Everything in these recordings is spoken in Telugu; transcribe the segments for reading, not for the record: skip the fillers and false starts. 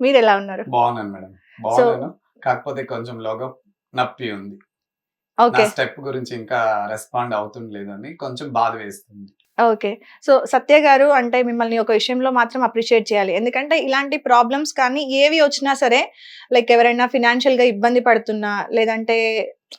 మీరు ఎలా ఉన్నారు? బాగున్నాను మేడం. సో బాగున్నాను. కాకపోతే కొంచెం లోగా నొప్పి ఉంది. నా ఓకే. స్టెప్ గురించి ఇంకా రెస్పాండ్ అవుతుండలేదని కొంచెం బాధ వేస్తుంది. ఓకే. సో సత్య గారు అంటే మిమ్మల్ని ఒక విషయంలో మాత్రం అప్రిషియేట్ చేయాలి. ఎందుకంటే ఇలాంటి ప్రాబ్లమ్స్ కానీ ఏవి వచ్చినా సరే లైక్ ఎవరైనా ఫినాన్షియల్‌గా ఇబ్బంది పడుతున్నా, లేదంటే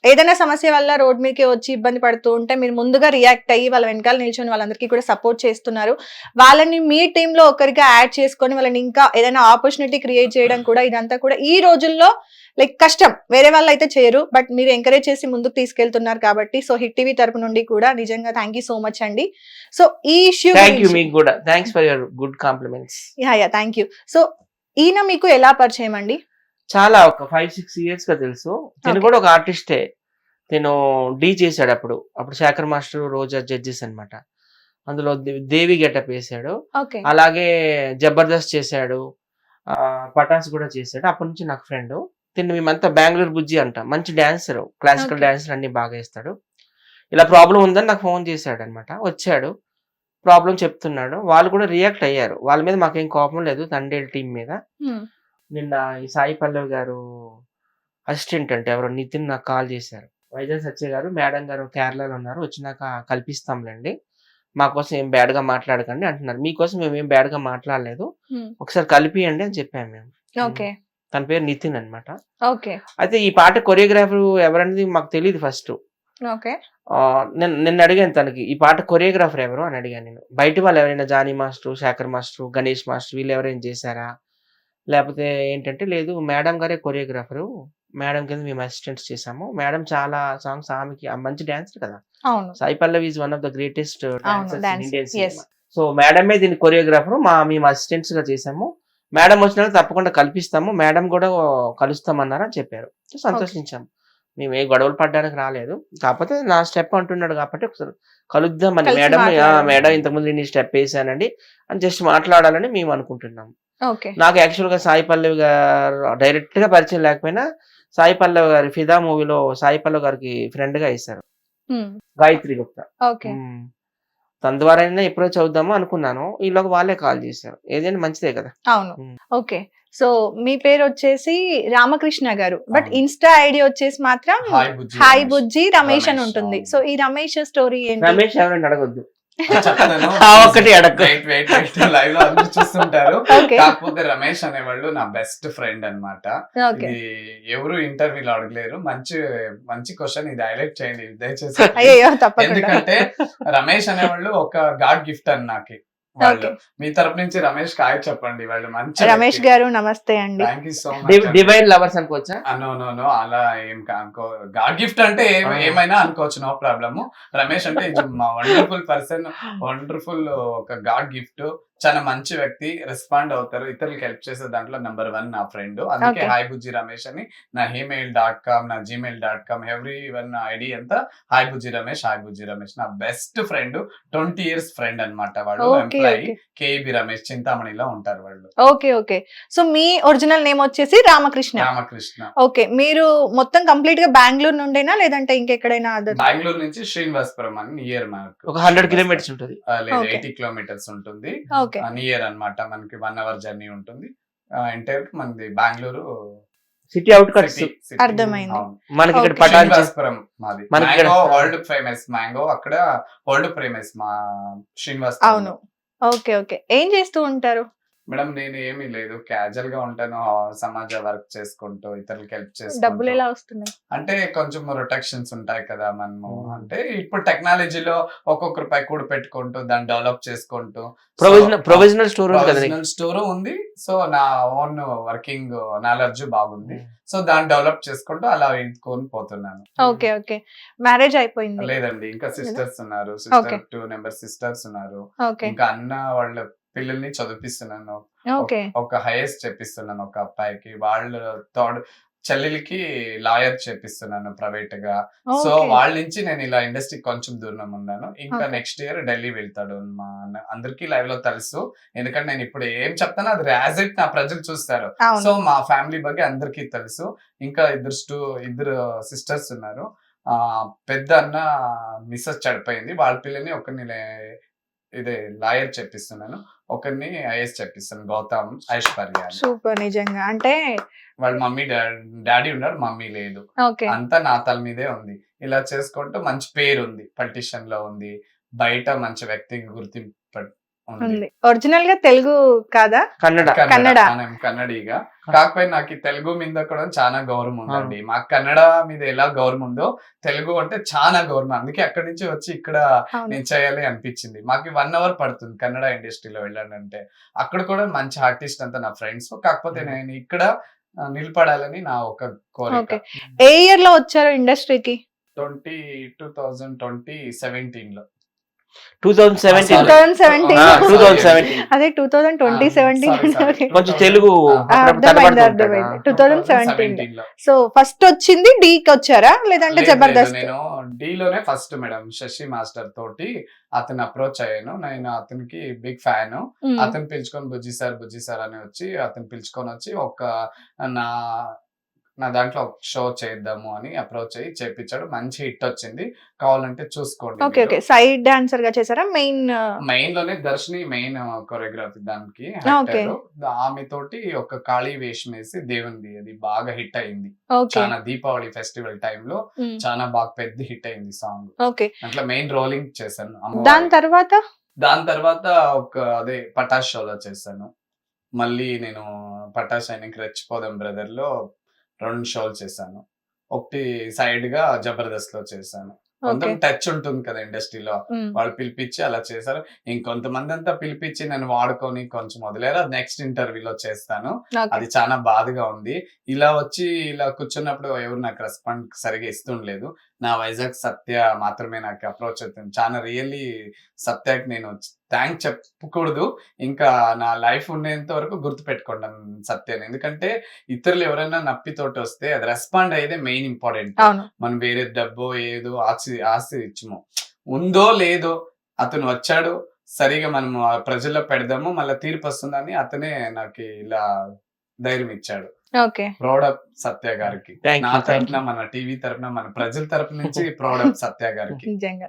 ఏదైనా సమస్య వల్ల రోడ్ మీదకి వచ్చి ఇబ్బంది పడుతూ ఉంటే మీరు ముందుగా రియాక్ట్ అయ్యి వాళ్ళ వెనకాల నిల్చొని వాళ్ళందరికీ కూడా సపోర్ట్ చేస్తున్నారు. వాళ్ళని మీ టీమ్‌లో ఒకరిగా యాడ్ చేసుకొని వాళ్ళని ఇంకా ఏదైనా ఆపర్చునిటీ క్రియేట్ చేయడం కూడా ఇదంతా కూడా ఈ రోజుల్లో లైక్ కష్టం. వేరే వాళ్ళైతే చేయరు. బట్ మీరు ఎంకరేజ్ చేసి ముందుకు తీసుకెళ్తున్నారు కాబట్టి సో హిట్ టీవీ తరపు నుండి కూడా నిజంగా థాంక్ యూ సో మచ్ అండి. సో ఈ ఇష్యూ థ్యాంక్ యూ గురించి మీకు కూడా. Thanks for your good compliments. Yeah! Thank you. So ఈయన మీకు ఎలా పరిచయం అండి? చాలా ఒక 5-6 ఇయర్స్ గా తెలుసు. తిను ఓకే. కూడా ఒక ఆర్టిస్టే. తిను డీ చేశాడు అప్పుడు. అప్పుడు శేఖర్ మాస్టర్, రోజా జడ్జెస్ అన్నమాట. అందులో దేవి గెటప్ వేశాడు. ఓకే. అలాగే జబర్దస్త్ చేశాడు. పటాస్ కూడా చేశాడు. అప్పటి నుంచి నాకు ఫ్రెండ్. తిను మేమంతా బెంగళూరు బుజ్జి అంట. మంచి డాన్సర్, క్లాసికల్ ఓకే. డాన్సర్ అన్ని బాగా వేస్తాడు. ఇలా ప్రాబ్లం ఉందని నాకు ఫోన్ చేశాడు అనమాట. వచ్చాడు. ప్రాబ్లం చెప్తున్నాడు. వాళ్ళు కూడా రియాక్ట్ అయ్యారు. వాళ్ళ మీద మాకేం కోపం లేదు. తండేల్ టీం మీద. హ్మ్. నిన్న ఈ సాయి పల్లవి గారు అసిస్టెంట్ అంటే ఎవరో నితిన్ నాకు కాల్ చేశారు. వైజాగ్ సత్య గారు, మేడం గారు కేరళలో ఉన్నారు. వచ్చినాక కల్పిస్తాంలేండి. మా కోసం ఏం బ్యాడ్‌గా మాట్లాడకండి అంటున్నారు. మీకోసం మేమేం బ్యాడ్‌గా మాట్లాడలేదు. హ్మ్. ఒకసారి కలిపియండి అని చెప్పాము మేము. ఓకే. తన పేరు నితిన్ అన్నమాట. ఓకే. అయితే ఈ పాట కొరియోగ్రాఫర్ ఎవరనేది మాకు తెలీదు ఫస్ట్. ఓకే. నిన్న అడిగాను తనకి ఈ పాట కొరియోగ్రాఫర్ ఎవరు అని అడిగాను నేను. బయట వాళ్ళు ఎవరైనా Jani master, Shekhar master, Ganesh master వీళ్ళు ఎవరైనా చేశారా? లేకపోతే ఏంటంటే లేదు మేడం గారే కొరియోగ్రాఫరు. మేడం కింద మేము అసిస్టెంట్స్ చేసాము. మేడం చాలా సాంగ్స్ ఆమెకి మంచి డాన్సర్ కదా! అవును. Sai Pallavi is one of the greatest అవును. Dancers in dance. Indian yes. Cinema. So మేడమే దీని కొరియోగ్రాఫర్. మేము అసిస్టెంట్స్ గా చేసాము. మేడం వచ్చినాక తప్పకుండా కల్పిస్తాము. మేడం కూడా కలుస్తామన్నారు అని చెప్పారు. So okay. సంతోషించాము. మేము ఏ గొడవలు పడడానికి రాలేదు. కాకపోతే నా స్టెప్ అంటున్నాడు కాబట్టి ఒకసారి కలుద్దామని కలిసి మేడం మాట్లాడాలి. మేడం ఇంతకుముందు నేను ఈ స్టెప్ వేసానండి అని జస్ట్ మాట్లాడాలని మేము అనుకుంటున్నాము. ఓకే. నాకు యాక్చువల్‌గా సాయి పల్లవి గారు డైరెక్ట్‌గా పరిచయం లేకపోయినా సాయి పల్లవి గారి 'ఫిదా' మూవీలో సాయి పల్లవి గారికి ఫ్రెండ్‌గా ఎసారు. హ్మ్. గాయత్రి గుప్తా. ఓకే. తన ద్వారానే అప్రోచ్ అవుదాము అనుకున్నాను. ఈలోగా వాళ్ళే కాల్ చేశారు. ఏదైనా మంచిదే కదా! అవును. ఓకే. సో మీ పేరొచ్చేసి రామకృష్ణ గారు. బట్ అవును. ఇన్‌స్టా ఐడీ వచ్చేసి మాత్రం హాయ్ బుజ్జి హాయ్ రమేష్. బుజ్జి రమేష్ అని రమేష్. ఉంటుంది. అవును. సో ఈ రమేష్ స్టోరీ ఏంటి? రమేష్ ఎవరైనా అడగొద్దు. చెప్తాను. ఒక్కటి అడక్కు. వెయిట్ లైవ్ లో అందరూ చూస్తుంటారు. ఓకే. కాకపోతే రమేష్ అనేవాళ్ళు నా బెస్ట్ ఫ్రెండ్ అన్నమాట. ఓకే. ఇది ఎవరు ఇంటర్వ్యూలో అడగలేరు. మంచి మంచి క్వశ్చన్ ఇది హైలైట్ చేయండి దయచేసి. అయ్యయ్యో! తప్పకుండా. ఎందుకంటే రమేష్ అనేవాళ్ళు ఒక గాడ్ గిఫ్ట్ అని నాకి. వాళ్ళు ఓకే. మీ తరపు నుంచి రమేష్ హాయ్ చెప్పండి. వాళ్ళు మంచి రమేష్ వ్యక్తి. గారు నమస్తే అండి. Thank you so much. Divine lovers అనుకోవచ్చా? నో అలా ఏం అనుకో. గాడ్ గిఫ్ట్ అంటే ఏమైనా అనుకోవచ్చు. No problem. రమేష్ అంటే మా వండర్ఫుల్ పర్సన్. వండర్ఫుల్ ఒక గాడ్ గిఫ్ట్. చాలా మంచి వ్యక్తి. రెస్పాండ్ అవుతారు. ఇతరులకు హెల్ప్ చేసే దాంట్లో నంబర్ 1 నా ఫ్రెండ్. అందుకే ఓకే. హాయ్ బుజ్జి రమేష్ అని నా gmail.com నా gmail.com ఎవ్రీవన్ ఐడి అంతా హాయ్ బుజ్జి రమేష్ నా బెస్ట్ ఫ్రెండ్. 20 ఇయర్స్ ఫ్రెండ్ అన్నమాట. వాళ్ళు okay. Employee okay. KB Ramesh చింతామణిలో ఉంటారు వాళ్ళు. ఓకే. ఓకే. సో మీ ఒరిజినల్ నేమ్ వచ్చేసి రామకృష్ణ. రామకృష్ణ. ఓకే. మీరు మొత్తం కంప్లీట్‌గా బెంగుళూరు నుండేనా లేదంటే ఇంకెక్కడైనా అదర్? బెంగుళూరు నుంచి శ్రీనివాసపురం అని నియర్ మనకు. ఒక 100 కిలోమీటర్స్ ఉంటుంది. లేదు ఓకే. 80 కిలోమీటర్స్ ఉంటుంది. ఓకే. నియర్ అన్నమాట. మనకి 1 అవర్ జర్నీ ఉంటుంది. ఎంటైర్ మనది బెంగుళూరు సిటీ అవుట్‌కట్స్. సిటీ. అర్థమైంది. అవును. మనకి ఇక్కడ ఓకే. పటాన్ శ్రీనివాసపురం మాది. మనకి ఇక్కడ మ్యాంగో వరల్డ్ ఫేమస్ మ్యాంగో. అక్కడ వరల్డ్ ఫేమస్ మా శ్రీనివాసపురంలో. అవును. ఓకే. ఓకే. ఏం చేస్తూ ఉంటారు? మేడం నేను ఏమీ లేదు. క్యాజువల్ గా ఉంటాను. సమాజ వర్క్ చేసుకుంటూ ఇతరులకు హెల్ప్ చేసుకుంటూ. డబ్బులు ఎలా వస్తున్నాయి? అంటే కొంచెం రొటెక్షన్స్ ఉంటాయి కదా మనము. అంటే ఇప్పుడు టెక్నాలజీలో ఒక్కొక్క రూపాయి కూడి పెట్టుకుంటూ దాన్ని డెవలప్ చేసుకుంటూ ప్రొవిజనల్ స్టోర్ ఉంది కదా నీకు. స్టోర్ ఉంది. సో నా ఓన్ వర్కింగ్ నాలెడ్జ్ బాగుంది. సో దాన్ని డెవలప్ చేసుకుంటూ అలా ఎదుకొని పోతున్నాను. ఓకే. ఓకే. మ్యారేజ్ అయిపోయింది. లేదండి ఇంకా సిస్టర్స్ ఉన్నారు. ఓకే. 2 మెంబర్స్ సిస్టర్స్ ఉన్నారు. ఓకే. ఇంకా అన్న వాళ్ళ పిల్లల్ని చదివిపిస్తున్నాను. ఓకే. ఒక హైయెస్ట్ చెప్పిస్తున్నాను ఒక అబ్బాయికి. వాళ్ళ తోడు చెల్లెలికి లాయర్ చేపిస్తున్నాను ప్రైవేట్ గా. So okay. వాళ్ళ నుంచి నేను ఇలా ఇండస్ట్రీకి కొంచెం దూరం ఉన్నాను. ఇంకా ఓకే. నెక్స్ట్ ఇయర్ ఢిల్లీ వెళ్తాడు మా అన్న. అందరికీ లైవ్ లో తెలుసు. ఎందుకంటే నేను ఇప్పుడు ఏం చెప్తానో అది యాజ్ ఇట్ నా ప్రజలు చూస్తారు. అవును. సో మా ఫ్యామిలీ ಬಗ್ಗೆ అందరికీ తెలుసు. ఇంకా ఇద్దరు సిస్టర్స్ ఉన్నారు. పెద్ద అన్న మిస్సెస్ చనిపోయింది. వాళ్ళ పిల్లని ఒకరిని ఇదే లాయర్ చెప్పిస్తున్నాను. ఒకరిని ఐఏఎస్ చెప్పిస్తాను, గౌతమ్ ఐశ్వర్య అని. సూపర్ నిజంగా అంటే వాళ్ళ మమ్మీ డాడీ ఉన్నారు, మమ్మీ లేదు, ఓకే అంతా నా తల మీదే ఉంది. ఇలా చేసుకుంటూ మంచి పేరు ఉంది, పొలిటిషియన్ లో ఉంది, బయట మంచి వ్యక్తికి గుర్తింపు ఉంది. ఉంది. ఒరిజినల్ గా తెలుగు కాదా? కన్నడ కన్నడ. మనం కన్నడిగా, కాకపోతే నాకు ఈ తెలుగు మీద కూడా చాలా గౌరవం ఉందండి. మాకు కన్నడ మీద ఎలా గౌరవం ఉందో తెలుగు అంటే చాలా గౌరవం. అందుకే అక్కడి నుంచి వచ్చి ఇక్కడ అవును. నేను చేయాలి అనిపించింది. మాకు 1 hour పడుతుంది కన్నడ ఇండస్ట్రీలో వెళ్ళాలంటే. అక్కడ కూడా మంచి ఆర్టిస్ట్ అంతా నా ఫ్రెండ్స్. కాకపోతే నేను ఇక్కడ నిలబడాలని నా ఒక కోరిక. ఓకే. ఏ ఇయర్ లో వచ్చారు ఇండస్ట్రీకి? 2017 లో. 2017 2017. 2017 అదే 2020 17 కొంచెం తెలుగు అప్పుడప్పుడు అర్థమైంది తడబడుతుంటాడు. అర్థమైంది. 2017 2017 లో. సో ఫస్ట్ వచ్చింది డీకి వచ్చారా లేదంటే లేదు, జబర్దస్త్? నేను డి లోనే ఫస్ట్ మేడం శశి మాస్టర్ తోటి అతను అప్రోచ్ అయ్యాను. నేను అతనికి బిగ్ ఫ్యాన్. అతను పిలుచుకొని బుజ్జి సార్ అని వచ్చి అతను పిలుచుకొని వచ్చి నా నా దాంట్లో ఒక షో చేద్దాము అని అప్రోచ్ అయ్యి చేపించాడు. మంచి హిట్ వచ్చింది, కావాలంటే చూసుకోండి. Okay okay. సైడ్ డాన్సర్ గా చేశారా? మెయిన్ మెయిన్ లోనే దర్శిని మెయిన్ కొరియోగ్రఫీ దానికి ఓకే. actor. ఆమె తోటి ఒక కాళీ వేషం వేసి దేవుంది, అది బాగా హిట్ అయింది. ఓకే. చాలా దీపావళి ఫెస్టివల్ టైంలో చాలా బాగా పెద్ద హిట్ అయింది సాంగ్. ఓకే. అట్లా మెయిన్ రోలింగ్ చేశాను. దాని తర్వాత దాని తర్వాత అదే పటాష్ షోలో చేశాను. మళ్ళీ నేను పటాష్ అయినాక రెచ్చిపోదాం బ్రదర్ లో 2 షోలు చేశాను. ఒకటి సైడ్ గా జబర్దస్త్ లో చేశాను. కొంచెం ఓకే. టచ్ ఉంటుంది కదా ఇండస్ట్రీలో, వాళ్ళు పిలిపించి అలా చేశారు. ఇంకొంతమంది అంతా పిలిపించి నన్ను వాడుకొని కొంచెం వదిలేరు. అది నెక్స్ట్ ఇంటర్వ్యూలో చేస్తాను. ఓకే. అది చాలా బాధగా ఉంది. ఇలా వచ్చి ఇలా కూర్చున్నప్పుడు ఎవరు నాకు రెస్పాండ్ సరిగా ఇస్తుండలేదు. నా వైజాగ్ సత్య మాత్రమే నాకు అప్రోచ్ అవుతుంది. చాలా రియల్లీ సత్యకి నేను థ్యాంక్ చెప్పకూడదు, ఇంకా నా లైఫ్ ఉండేంత వరకు గుర్తు పెట్టుకుంటాను సత్యాన్ని. ఎందుకంటే ఇతరులు ఎవరైనా నప్పితోటి వస్తే అది రెస్పాండ్ అయ్యేదే మెయిన్ ఇంపార్టెంట్. అవును. మనం వేరే డబ్బో ఏదో ఆస్తి ఇచ్చము, ఉందో లేదో అతను వచ్చాడు సరిగా మనం ప్రజల్లో పెడదాము, మళ్ళీ తీర్పు వస్తుందని అతనే నాకు ఇలా ధైర్యం ఇచ్చాడు. ఓకే. ప్రౌడ్ ఆఫ్ సత్య గారికి, Thank you, నా thank తరపున, మన టీవీ తరపున, మన ప్రజల తరపు నుంచి ప్రౌడ్ ఆఫ్ సత్య గారికి. నిజంగా